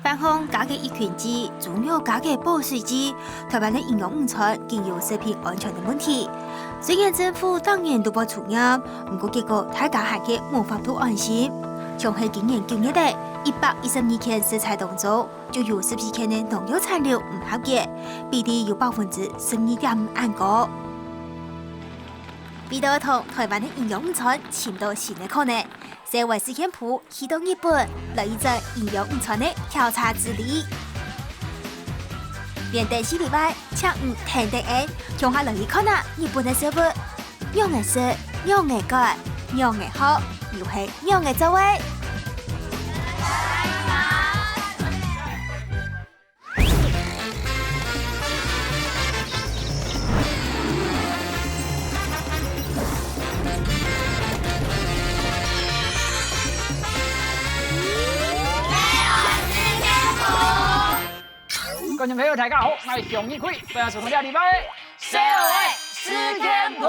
反方加嘅益菌剂，中药加嘅保水剂，台湾的营养午餐竟有食品安全的问题。虽然政府当年都报出验，不过结果大家还是无法度安心。像係今年9月底，112件食材当中，就有14件的农药残留唔合格，比例有12.5%高。味道同台湾的营养午餐尋到新的可能。社會事件簿去到日本來一陣營養午餐的調查之旅。連第4禮拜，請聽第1，從下來一看啊，日本的食物，樣嘅食，樣嘅改，樣嘅好，又係樣嘅滋味。观众朋友，大家好，我是熊一奎，不要错过下礼拜社会事件簿。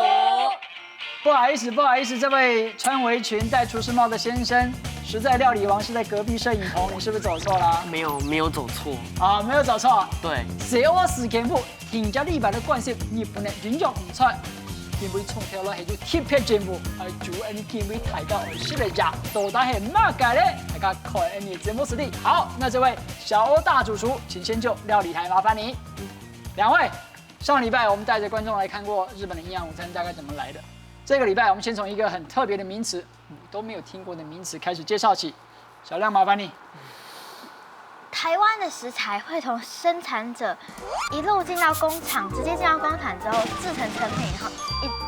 不好意思，这位穿围裙戴厨师帽的先生，实在料理王是在隔壁摄影棚，你是不是走错了？没有走错啊，没有走错。对，社会事件簿添加立版的惯性，日本的营养午餐。今尾从头来係要特別節目，係主你今尾大家學識嘅呀，到底係乜嘅咧？大家看你節目實力。好，那這位小歐大主廚，請先就料理台麻煩你。兩位，上禮拜我們帶着觀眾來看過日本的營養午餐大概怎麼來的。這個禮拜我們先從一個很特別的名詞，都沒有聽過的名詞開始介紹起。小亮，麻煩你。台湾的食材会从生产者一路进到工厂，直接进到工厂之后制成成品，然后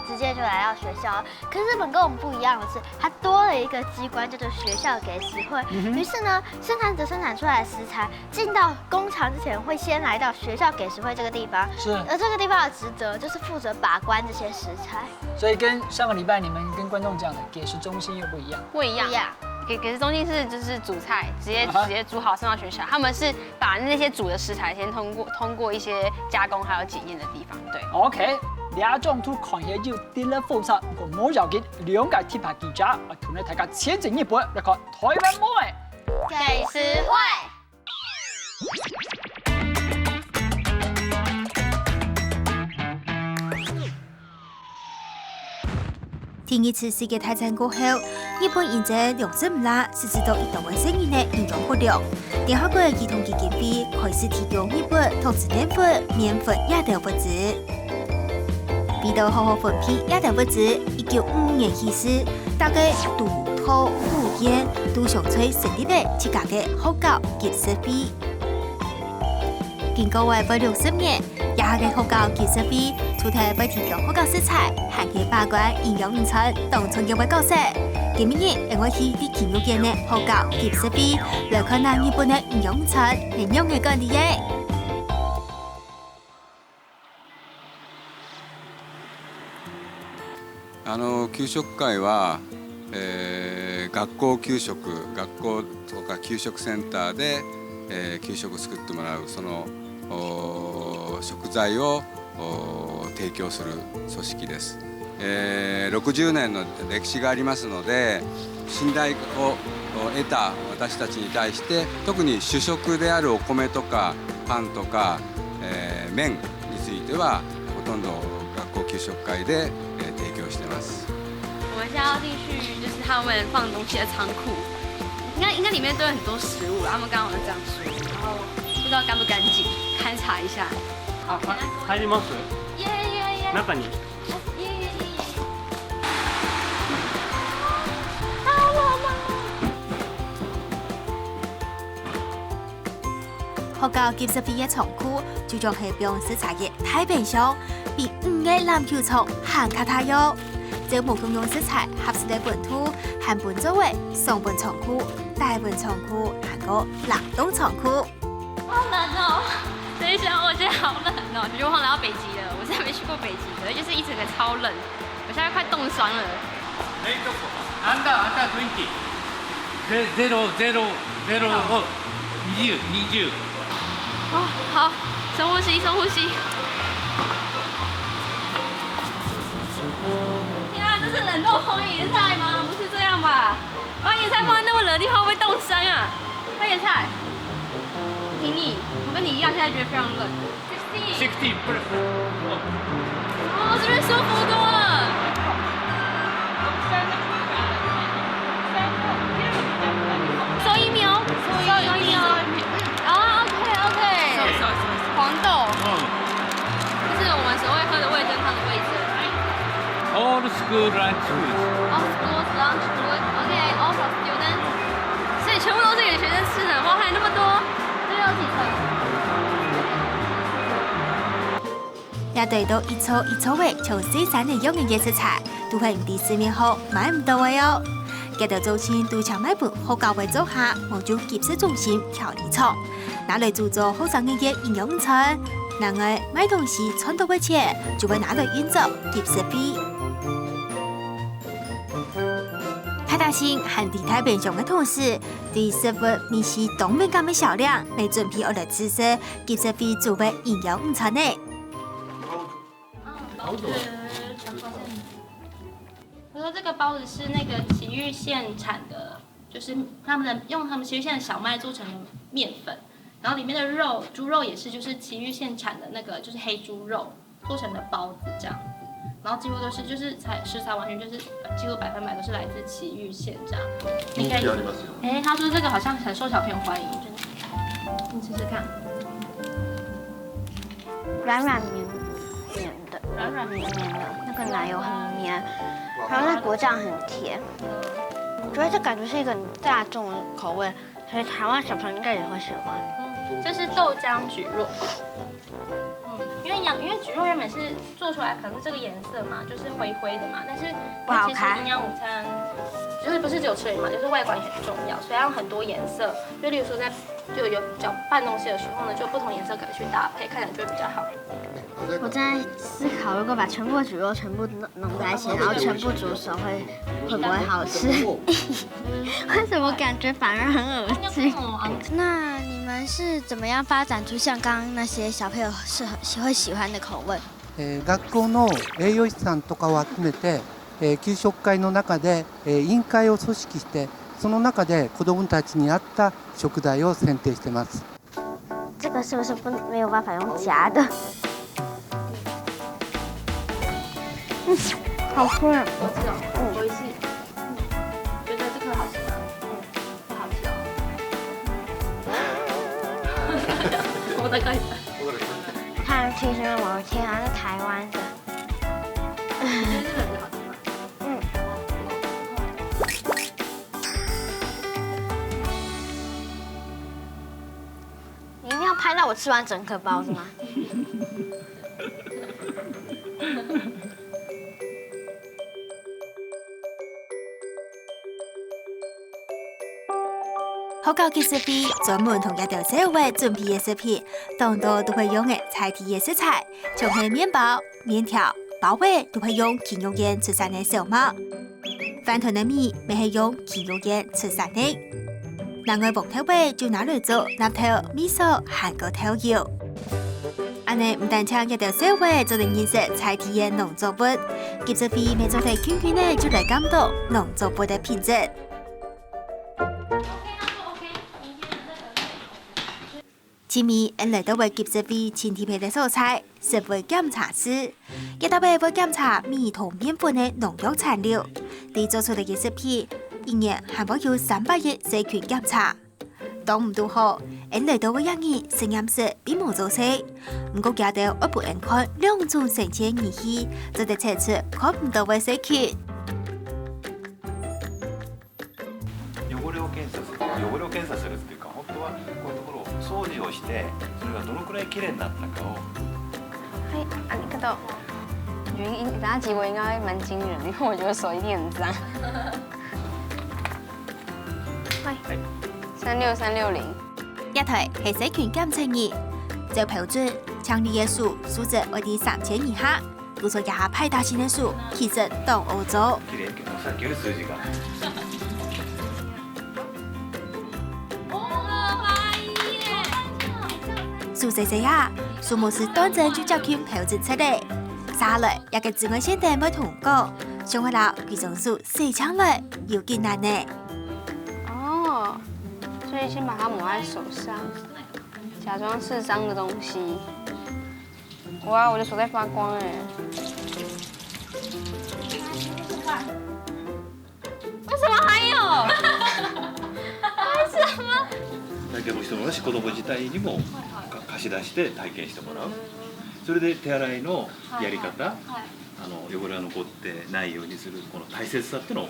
直接就来到学校。可是日本跟我们不一样的是，它多了一个机关叫做学校给食会。于是呢，生产者生产出来的食材进到工厂之前，会先来到学校给食会这个地方。是。而这个地方的职责就是负责把关这些食材。所以跟上個禮拜你們跟觀眾講的給食中心又不一樣。不一樣。給食中心是就是煮菜，直接煮好送到學校。他們是把那些煮的食材先通過一些加工還有檢驗的地方。對。OK，兩種都看起來就啲啦複雜，不過冇要緊，兩個鐵牌記者，我同你大家前進一步來看台灣妹給食會。第二次世界大戰過後，日本因為糧食唔拉，實施到100萬成員的營養不良。聯合國兒童基金會開始提供日本同志澱粉、麵粉亞等物資。為了好好分配亞等物資，1955年起始，大概土土福建都想在成立了自家的學校給食會。經過60年，也嘅學校給食會除咗為提供學校食材，還可以把關營養午餐當重要嘅角色。今日我會去啲企業間嘅學校給食會，來看下日本嘅營養午餐係樣嘅管理嘅。給食会は、学校給食、学校とか給食センターで、給食を作ってもらうその食材を提供する組織です。60年の歴史がありますので、信頼を得た私たちに対して特に主食であるお米とかパンとか、麺についてはほとんど学校給食会で、提供してます。我们现在要进去，就是他们放东西的仓库，应该里面都有很多食物，他们刚刚有这样说，然后不知道干不干净，勘察一下。入ります？いやいやいや。中に。學校給食會嘅倉庫就像係標食材嘅大冰箱，比5個籃球場還卡大用。這無共用食材合適嘅本土，韓本作為松本倉庫、大本倉庫，還有冷凍倉庫。好冷哦！等一下，我覺得好冷哦，就忘了要北極了。我真係沒去過北極，可是就是一整個超冷，我現在快凍傷了。アンダー20。20。哦，好，深呼吸，深呼吸。天啊，这是冷冻花椰菜吗？不是这样吧？花椰菜放在那么冷的地方会不会冻伤啊？花椰菜。你，我跟你一样，现在觉得非常冷。60 plus。哦，这边舒服多了。收1秒，收1秒。啊 ，OK。黄豆，就是我们所谓喝的味噌汤的味噌。All school lunch food。All schools lunch food. OK, all for students. 所以全部都是给学生吃的，哇，还有那么多，这有几层？也對到一撮一撮嘅從西山嚟用嘅嘢食材，都係唔啲市面好買唔到嘅喲。佢哋早前都搶買本好價位做下，冇做集市中心調理廠，拿嚟製作好上嘅嘢營養午餐。然而買東西賺到嘅錢，就會拿嚟運作集市費。派大星和地太平上嘅同事，對食物面試東敏感嘅銷量，嚟準備我哋知識集市費作為營養午餐呢。我说这个包子是那个崎玉县产的，就是用他们崎玉县的小麦做成的面粉，然后里面的肉，猪肉也是就是崎玉县产的那个就是黑猪肉做成的包子这样子，然后几乎都是就是食材完全就是几乎100%都是来自崎玉县这样。你可以，他说这个好像很受小朋友欢迎，你试试看，软软绵绵的，软软绵绵的，那个奶油很绵，然后那果酱很甜，我觉得这感觉是一个很大众的口味，所以台湾小朋友应该也会喜欢。这是豆浆蒟蒻。因为蒟蒻原本是做出来可能是这个颜色嘛，就是灰灰的嘛，但是其实营养午餐就是不是只有吃而已嘛，就是外观也很重要，所以要用很多颜色。就例如说就有搅拌东西的时候呢，就不同颜色可以去搭配，看起来就会比较好。我在思考，如果把全部蒟蒻全部弄在一起，然后全部煮熟，会不会好吃？为什么感觉反而很恶心？那你们是怎么样发展出像刚刚那些小朋友会喜欢的口味？学校の栄養士さんとかを集めて、給食会の中で、委員会を組織して、その中で子どもたちに合った食材を選定してます。这个是不是没有办法用夹的？好吃。我吃哦，我也是。觉得这颗好吃吗？不好吃哦。我大概。看其实我天啊，是台湾的。日本的好吃吗？你一定要拍到我吃完整颗包子吗？學校嘅食費專門同一條社會準備嘅食品，當多都會用嘅菜體嘅食材，像係麵包、麵條、包尾都會用禽肉鹽出產嘅小麥，飯團嘅米咪係用禽肉鹽出產嘅。另外木頭尾就拿嚟做納豆、味噌、韓國頭油。安尼唔單將一條社會做能認識菜體嘅農作物，集食費咪做嚟圈圈呢就嚟感到農作物嘅品質。前面人嚟到為集食費前提配嘅蔬菜，食會檢查師，一大會檢查米同麵粉嘅農藥殘留。地做出嚟嘅食品，一年還會有300日細菌檢查。當唔到好，人嚟到會建議實驗室並冇做錯，唔過加到一部人看2種成千儀器，就得測出看唔到嘅細菌。汚れを検査するっていうか、本当はこういうところを掃除をして、それがどのくらい綺麗になったかを。嘿，ありがとう。等下结果应该蛮惊人，因为我觉得手一定很脏。喂，36360。一台係細菌檢測儀，就標準強烈嘅數值為啲3000以下。如果下派大型嘅數，其實當歐洲。綺麗けどさっきより数字が。數細細下，數目是當真就照佢標準出嚟。下來一個紫外線燈會通過，上回到佢種數4強來，有幾難呢？哦，所以先把它抹在手上。假装是脏的东西。哇，我的手在发光哎！为什么还有？为什么？体験もしてもらうし、子供自体にも貸し出して体験してもらう。それで手洗いのやり方、汚れが残ってないようにするこの大切さってのを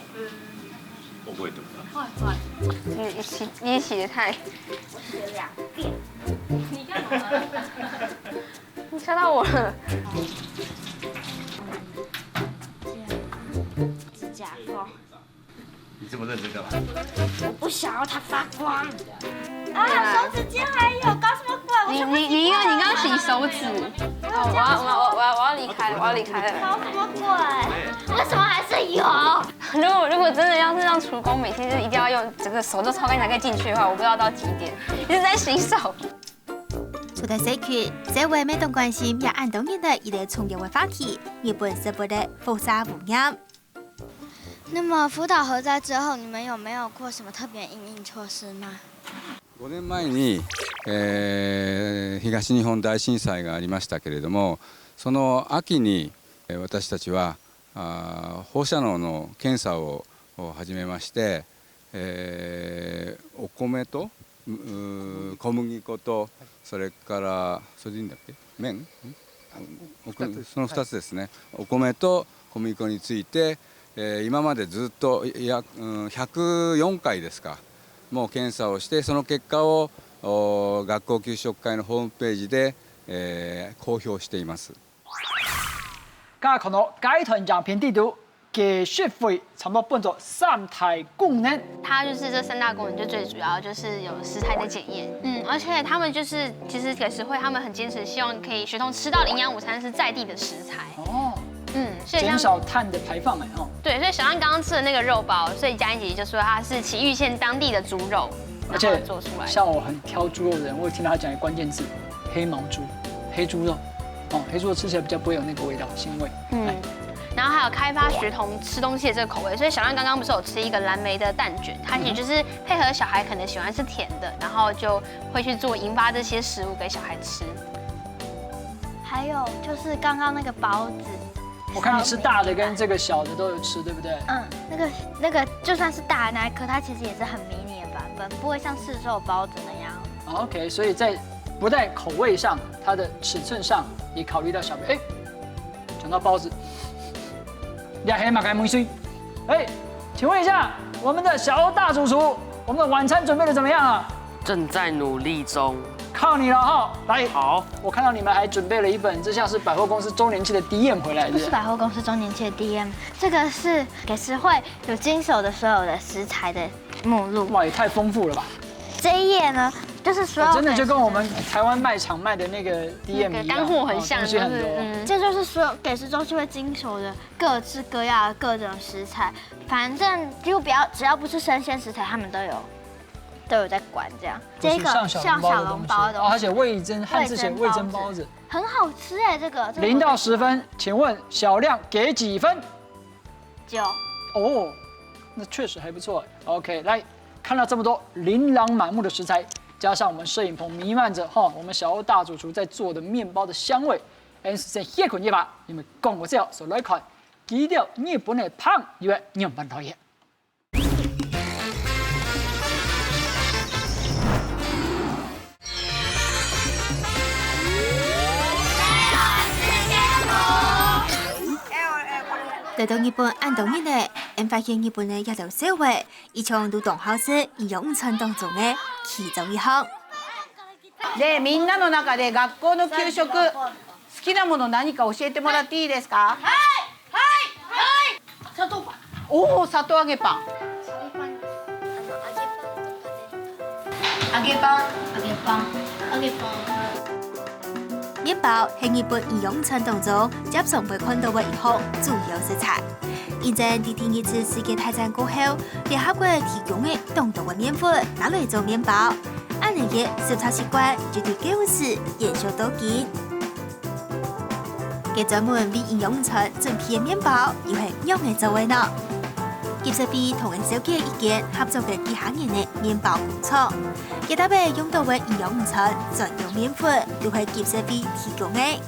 覚えてもらう。你洗的太……你干嘛？你吓到我了。指甲缝，いつも认真干嘛？我不想要它发光。啊，手指尖还有，搞什么鬼？你因为你刚洗手指，我要离开了，我要离开了。搞什么鬼？为什么还是有？如果真的要是让厨工每天就一定要用整个手都超干净才可以进去的话，我不知道到几点，一直在洗手。除了社区，社会每段关心也按当年的一类重要的话题，日本社会的复杂无染。那么福岛核灾之后，你们有没有过什么特别因应措施吗？ 5年前に、東日本大震災がありましたけれども、その秋に私たちは放射能の検査を始めまして、お米と小麦粉とそれからそれでいいんだっけ麺その2つですね。お米と小麦粉について、今までずっと104回ですか。 もう検査をしてその結果を学校給食会のホームページで、公表しています。刚才看到该团奖评地图，给学费差不多奔走3台功能。它就是这3大功能，就最主要就是有食材的检验，而且他们就是其实给食会他们很坚持，希望可以学童吃到的营养午餐是在地的食材。哦。 所以减少碳的排放对，所以小安刚刚吃的那个肉包，所以嘉欣姐姐就说它是埼玉县当地的猪肉，而且做出来。像我很挑猪肉的人，我有听到他讲一个关键字：黑毛猪、黑猪肉。黑猪肉吃起来比较不会有那个味道，腥味。然后还有开发学童吃东西的这个口味，所以小安刚刚不是有吃一个蓝莓的蛋卷，它其实就是配合小孩可能喜欢吃甜的，然后就会去做引发这些食物给小孩吃。还有就是刚刚那个包子。 我看你吃大的跟这个小的都有吃，对不对？那个就算是大的那一颗，它其实也是很迷你的版本，不会像市售包子那样。OK， 所以在不但口味上，它的尺寸上也考虑到小朋友。讲到包子，两黑马该没水。请问一下，我们的小欧大主厨，我们的晚餐准备的怎么样啊？正在努力中。 靠你了哈！来，好，我看到你们还准备了一本，这像是百货公司周年庆的 DM 回来的。不是百货公司周年庆的 DM， 这个是给食会有经手的所有的食材的目录。哇，也太丰富了吧！这一页呢，就是所有真的就跟我们台湾卖场卖的那个 DM 一样，干货很像，东西很多。这就是所有给食中心会经手的各式各样的各种食材，反正就只要不是生鲜食材，他们都有在管这样。这个像小笼包的东西，而且味噌汉字写味噌包子，很好吃哎，这个0到10分，请问小亮给几分？9。哦，那确实还不错。OK， 来看到这么多琳琅满目的食材，加上我们摄影棚弥漫着我们小欧大主厨在做的面包的香味，是在夜困夜吧？你们讲我之後就來看幾條日本的胖月日本導演。 来到日本按当年的，发现日本的一流社会，一向都当好是营養午餐当中的其中一項。で、みんなの中で学校の給食好きなもの何か教えてもらっていいですか？はい。砂糖パン。おお、砂糖揚げパン。揚げパン。面包係日本營養餐當中經常被看到的一項主要食材。現在第一次世界大戰過後，聯合國提供的當地的麵粉拿來做面包，按人嘅食材習慣就對舊時延續到今。嘅專門為營養午餐準備嘅麵包又係樣嘅做為呢？吉士比同人小企一間合作嘅幾行人嘅麵包工廠，一大杯用到嘅營養午餐專用麵粉都係吉士比提供嘅。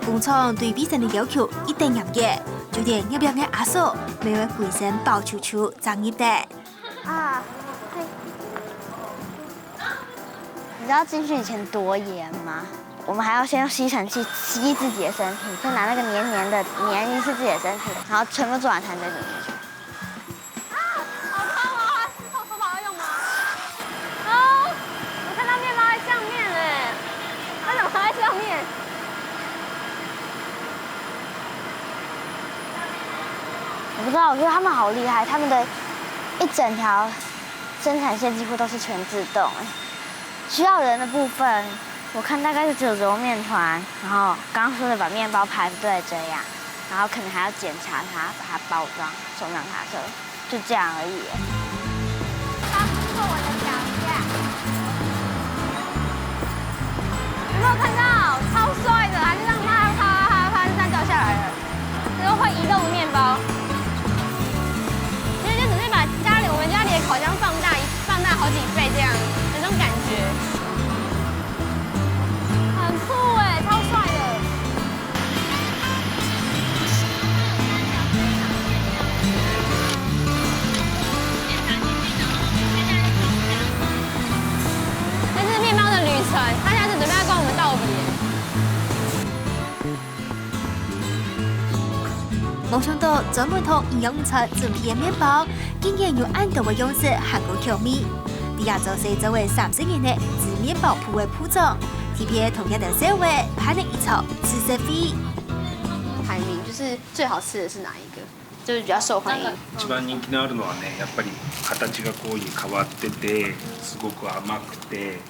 工廠對衛生嘅要求一定嚴格，就連入邊嘅阿嫂每位衛生包處處專業的。啊，你知道进去以前多严吗？我们还要先用吸尘器吸自己的身体，再拿那个黏黏的黏一次自己的身体，然后全部做完才能再进去。好痛哦！手把要用吗？哦，我看到面包在上面哎，它怎么还在上面？我不知道，我觉得他们好厉害，他们的一整条生产线几乎都是全自动哎。需要人的部分，我看大概就只有揉面团，然后刚刚说的把面包排队这样，然后可能还要检查它，把它包装送上卡车，就这样而已。他坐我的脚下，有没有看到？超帅的，他就这样啪就这样掉下来了，这个会移动的面包。其实就只是把我们家里的烤箱放大好几倍这样，那种感觉。很酷哎，超帅的！这是面包的旅程，他现在是准备要跟我们道别。冇想到專門同營養午餐準備嘅麵包，竟然用按道嘅樣式行過橋面。啲亞洲四周圍30年嘅自麵包鋪嘅鋪長，特別同一條社會拍了一場吃食會。排名就是最好吃的是哪一个？就是比较受欢迎。一番人気のあるのはね、やっぱり形がこういう変わってて、すごく甘くて、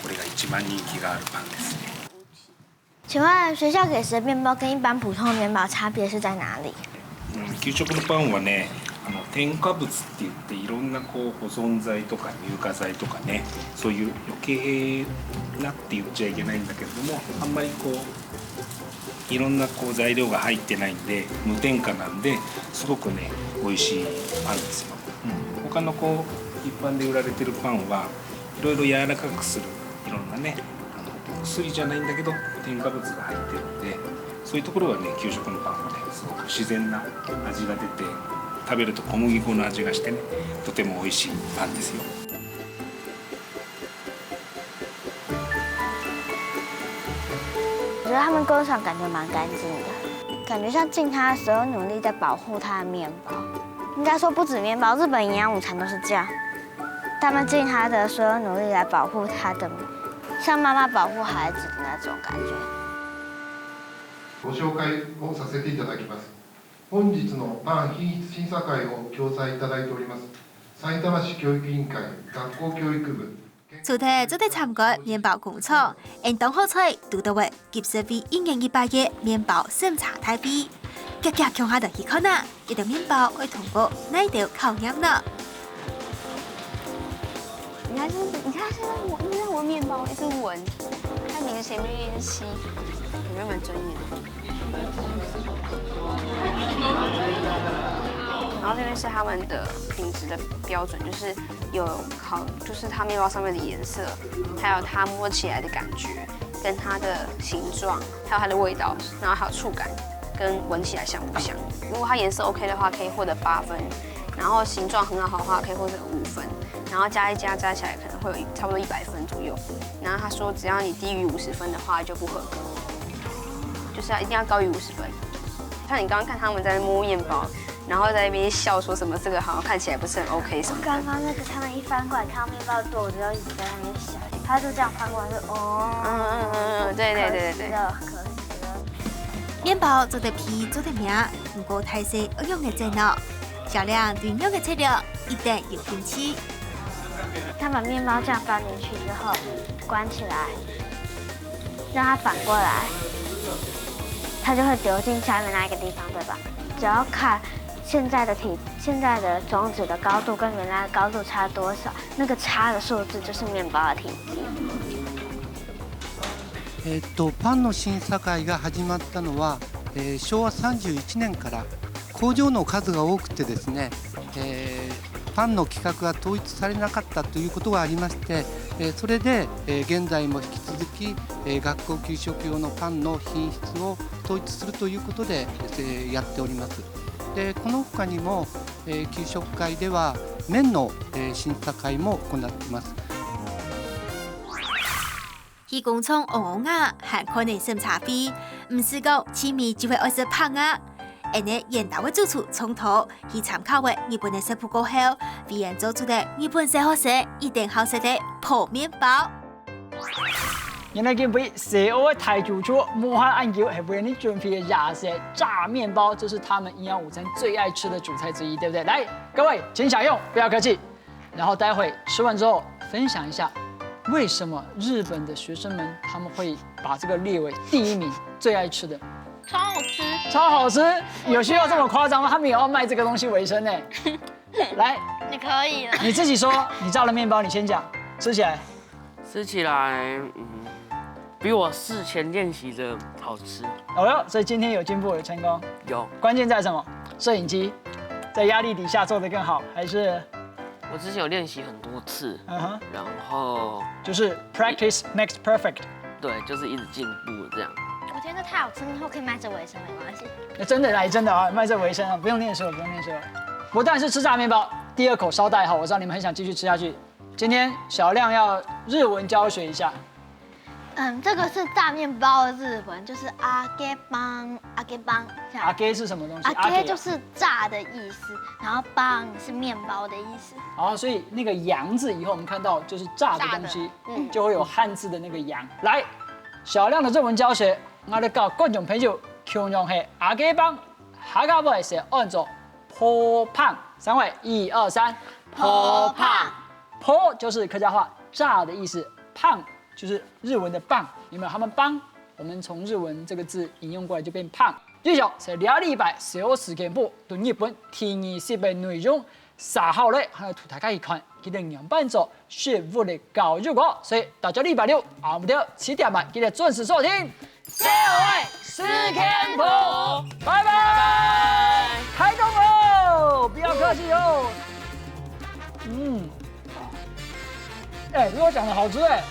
これが一番人気があるパンですね。请问学校给食的面包跟一般普通的面包差別是在哪里？給食のパンはね、添加物って言っていろんなこう保存剤とか乳化剤とかね、そういう余計なって言っちゃいけないんだけれども、あんまりこういろんなこう材料が入ってないんで無添加なんですごくね美味しいパンですよ。他のこう一般で売られてるパンはいろいろ柔らかくするいろんなね薬じゃないんだけど添加物が入ってるんで、そういうところはね給食のパンはねすごく自然な味が出て食べると小麦粉の味がしてねとても美味しいパンですよ。我觉得他们工厂感觉蛮干净的，感觉像尽他的所有努力在保护他的面包。应该说不止面包，日本营养午餐都是这样，他们尽他的所有努力来保护他的，像妈妈保护孩子的那种感觉。ご紹介をさせていただきます。本日のパン品質審査会を共催いただいております埼玉市教育委員会学校教育部。昨天就在參觀麵包工廠，因當好彩讀到嘅吉士比1年100嘅麵包審查大會，格格強下就去看啦，一條麵包會通過哪一條考驗呢？你看，你看，现在闻面包，一直闻，看你的前面一直吸，有没有蛮专业的？然后这边是他们的品质的标准，就是有烤，就是它面包上面的颜色，还有它摸起来的感觉，跟它的形状，还有它的味道，然后还有触感，跟闻起来香不香。如果它颜色 OK 的话，可以获得8分；然后形状很好的话，可以获得5分。然后加起来可能会有差不多100分左右。然后他说，只要你低于50分的话就不合格，就是一定要高于50分。像你刚刚看他们在摸面包。然后在那边笑说什么这个好像看起来不是很 OK 什么的。刚刚那个他们一翻过来看到面包多，我就一直在那边想，他就这样翻过来就对。可惜了。面包做得皮做得面，不過太細一樣嘅在腦，小亮對肉嘅質量一定有興趣。他把面包這樣放進去之後，關起來，讓它反過來，它就會流進下面那一個地方，對吧？只要看現在的種子的高度跟原來的高度差多少，那個差的數字就是面包的體積。パンの審査会が始まったのは、昭和31年から工場の数が多くてですね、パンの規格が統一されなかったということがありまして、それで現在も引き続き学校給食用のパンの品質を統一するということでやっております。でこの他にも給食会では麺の審査会も行っています。魚公葱鹅鸭和可能性差别，唔是讲青米就会爱食胖啊。而呢，研究的主厨从头去参考的日本的食谱过后，必然做出的日本最好食、一定好食的破面包。原来今杯西欧的台主厨武汉研究还为你准备的亚式炸面包，这是他们营养午餐最爱吃的主菜之一，对不对？来，各位请享用，不要客气。然后待会吃完之后分享一下，为什么日本的学生们他们会把这个列为第1名最爱吃的？超好吃，超好吃，有需要这么夸张吗？他们也要卖这个东西为生呢。来，你可以了。你自己说，你炸的面包，你先讲，吃起来。吃起来，比我事前练习的好吃。哦哟，所以今天有进步，有成功。有。关键在什么？摄影机在压力底下做得更好，还是？我之前有练习很多次，然后就是 practice makes perfect。对，就是一直进步这样。我觉得太好吃，以后可以卖这为生，没关系。那真的来，真的啊，卖这为生啊，不用念书了，不用念书了。不但是吃炸面包，第2口稍待好，我知道你们很想继续吃下去。今天小亮要日文教学一下。这个是炸面包的日文，就是阿给邦，阿给邦。阿给是什么东西？阿给就是炸的意思，然后邦是面包的意思。哦，所以那个洋字以后我们看到就是炸的东西，就会有汉字的那个洋。来，小亮的日文教学，我哋教观众朋友形容係阿给邦，下個尾是按照破胖，3位，1、2、3，破胖。破就是客家话炸的意思，胖就是日文的棒，有没有？他们棒，我们从日文这个字引用过来就变胖。继续是2禮拜小時間簿對日本第20的內容，3號咧喺度大家一看，佢哋營辦咗學務的教育哦，所以大家禮拜6下午的7點半記得準時收聽。社會時間簿，拜拜，開工喽，不要客氣哦。比我想的好吃哎。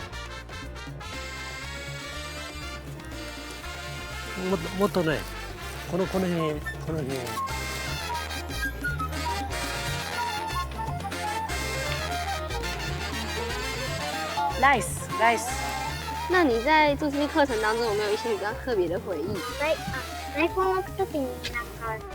もっとね、この辺。Nice。那你在做这些课程当中有没有一些比较特别的回忆？この時になんか